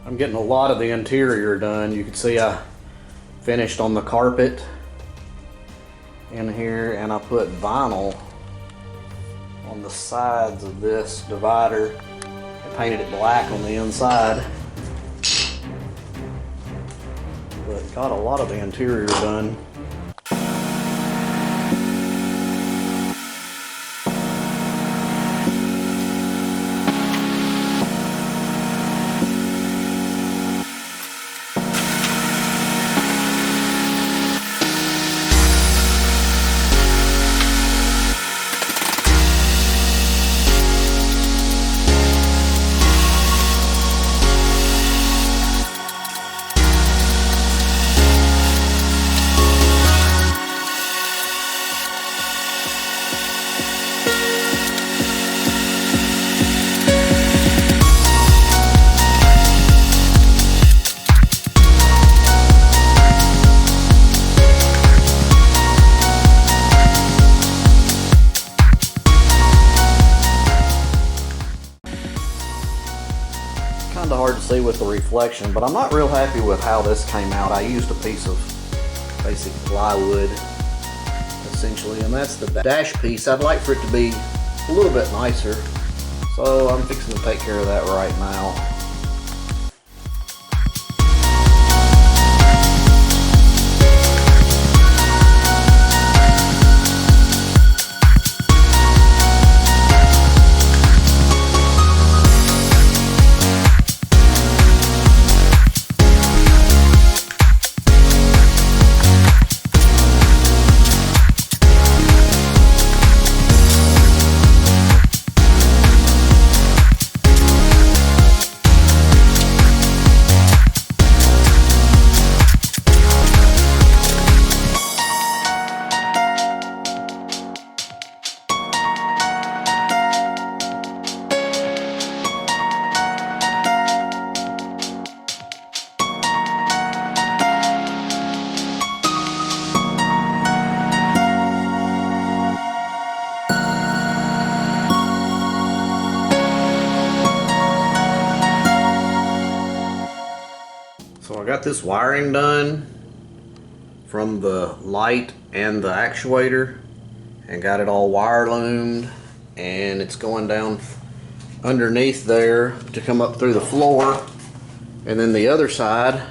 I'm getting a lot of the interior done. You can see I finished on the carpet in here, and I put vinyl on the sides of this divider and painted it black on the inside. But got a lot of the interior done. Kind of hard to see with the reflection, but I'm not real happy with how this came out. I used a piece of basic plywood essentially, and that's the dash piece. I'd like for it to be a little bit nicer, so I'm fixing to take care of that right now. So I got this wiring done from the light and the actuator, and got it all wire loomed, and it's going down underneath there to come up through the floor. And then the other side,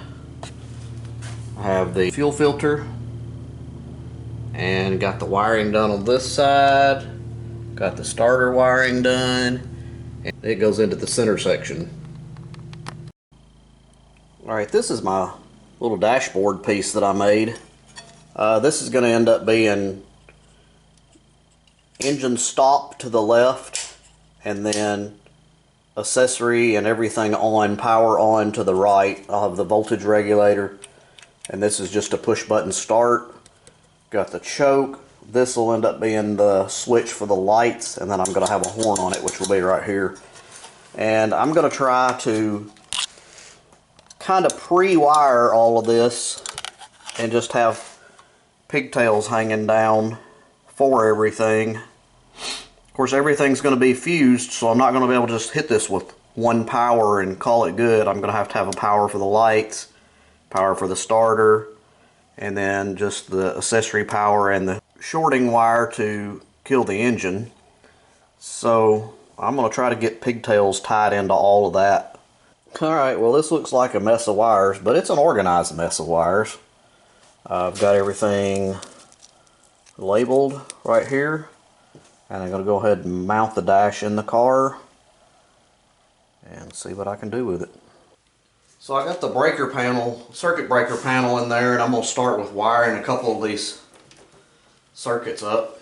I have the fuel filter and got the wiring done on this side, got the starter wiring done, and it goes into the center section. Alright, this is my little dashboard piece that I made. This is going to end up being engine stop to the left, and then accessory and everything on, power on to the right. I'll have the voltage regulator, and this is just a push button start. Got the choke. This will end up being the switch for the lights, and then I'm going to have a horn on it, which will be right here. And I'm going to try to kind of pre-wire all of this and just have pigtails hanging down for everything. Of course, everything's going to be fused, so I'm not going to be able to just hit this with one power and call it good. I'm going to have a power for the lights, power for the starter, and then just the accessory power and the shorting wire to kill the engine. So I'm going to try to get pigtails tied into all of that. Alright, well, this looks like a mess of wires, but it's an organized mess of wires. I've got everything labeled right here, and I'm going to go ahead and mount the dash in the car and see what I can do with it. So I got the breaker panel, circuit breaker panel in there, and I'm going to start with wiring a couple of these circuits up.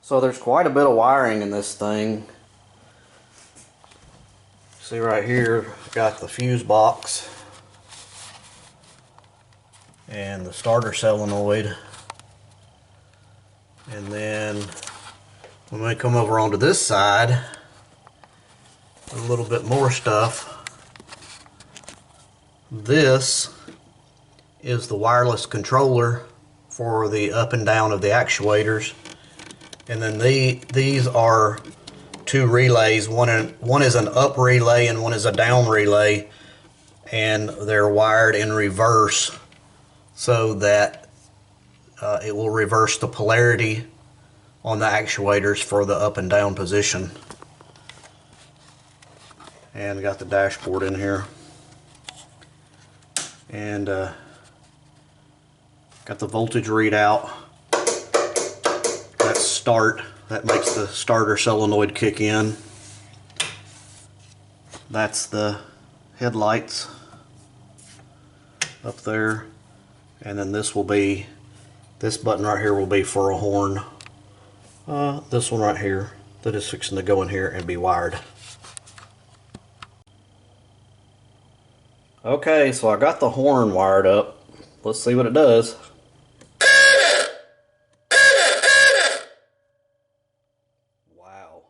So there's quite a bit of wiring in this thing. See right here, I've got the fuse box and the starter solenoid. And then when we come over onto this side, a little bit more stuff. This is the wireless controller for the up and down of the actuators. And then these are two relays. One is an up relay and one is a down relay, and they're wired in reverse so that it will reverse the polarity on the actuators for the up and down position. And got the dashboard in here, and got the voltage readout. That's start. That makes the starter solenoid kick in. That's the headlights up there, and then this button right here will be for a horn. This one right here that is fixing to go in here and be wired. Okay, so I got the horn wired up. Let's see what it does. Wow.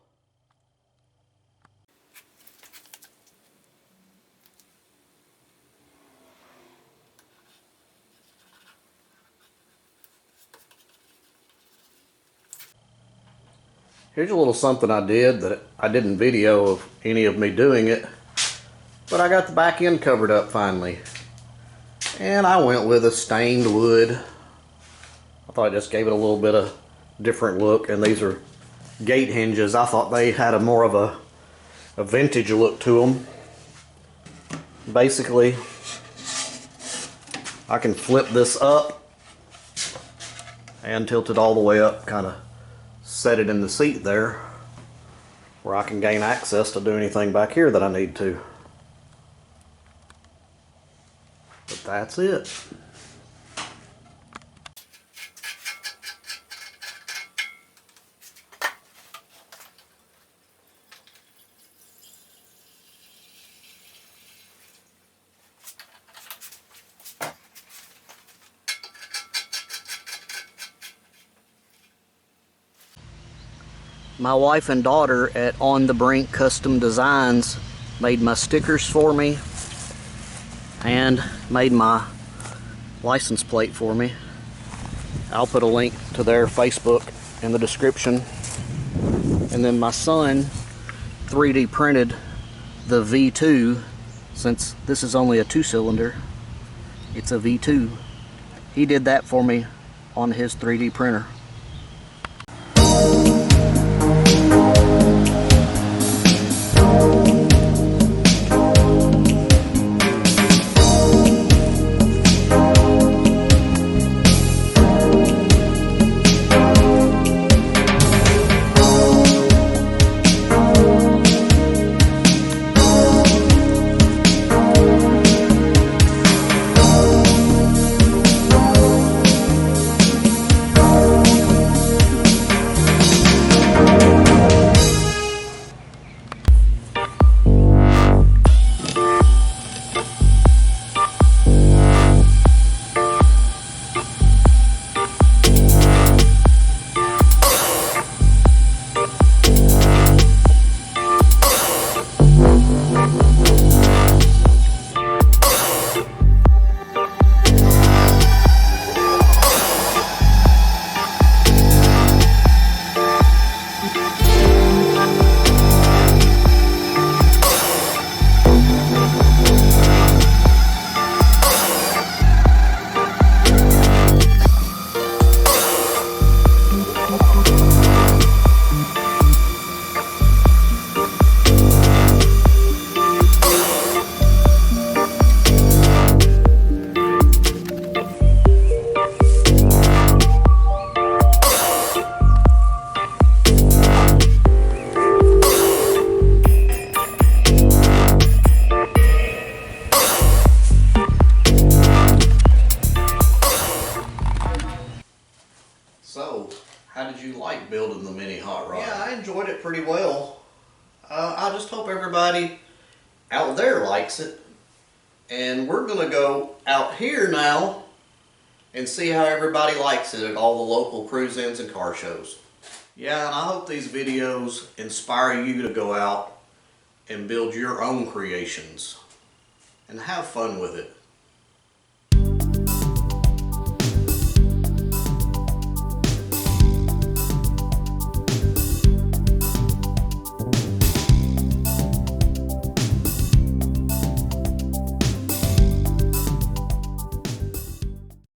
Here's a little something I did that I didn't video of any of me doing it, but I got the back end covered up finally. And I went with a stained wood. I thought I just gave it a little bit of different look, and these are gate hinges. I thought they had a more of a vintage look to them. Basically, I can flip this up and tilt it all the way up, kind of set it in the seat there where I can gain access to do anything back here that I need to. But that's it. My wife and daughter at On the Brink Custom Designs made my stickers for me and made my license plate for me. I'll put a link to their Facebook in the description. And then my son 3D printed the V2. Since this is only a 2-cylinder, it's a V2. He did that for me on his 3D printer. So, how did you like building the mini hot rod? Yeah, I enjoyed it pretty well. I just hope everybody out there likes it. And we're going to go out here now and see how everybody likes it at all the local cruise-ins and car shows. Yeah, and I hope these videos inspire you to go out and build your own creations and have fun with it.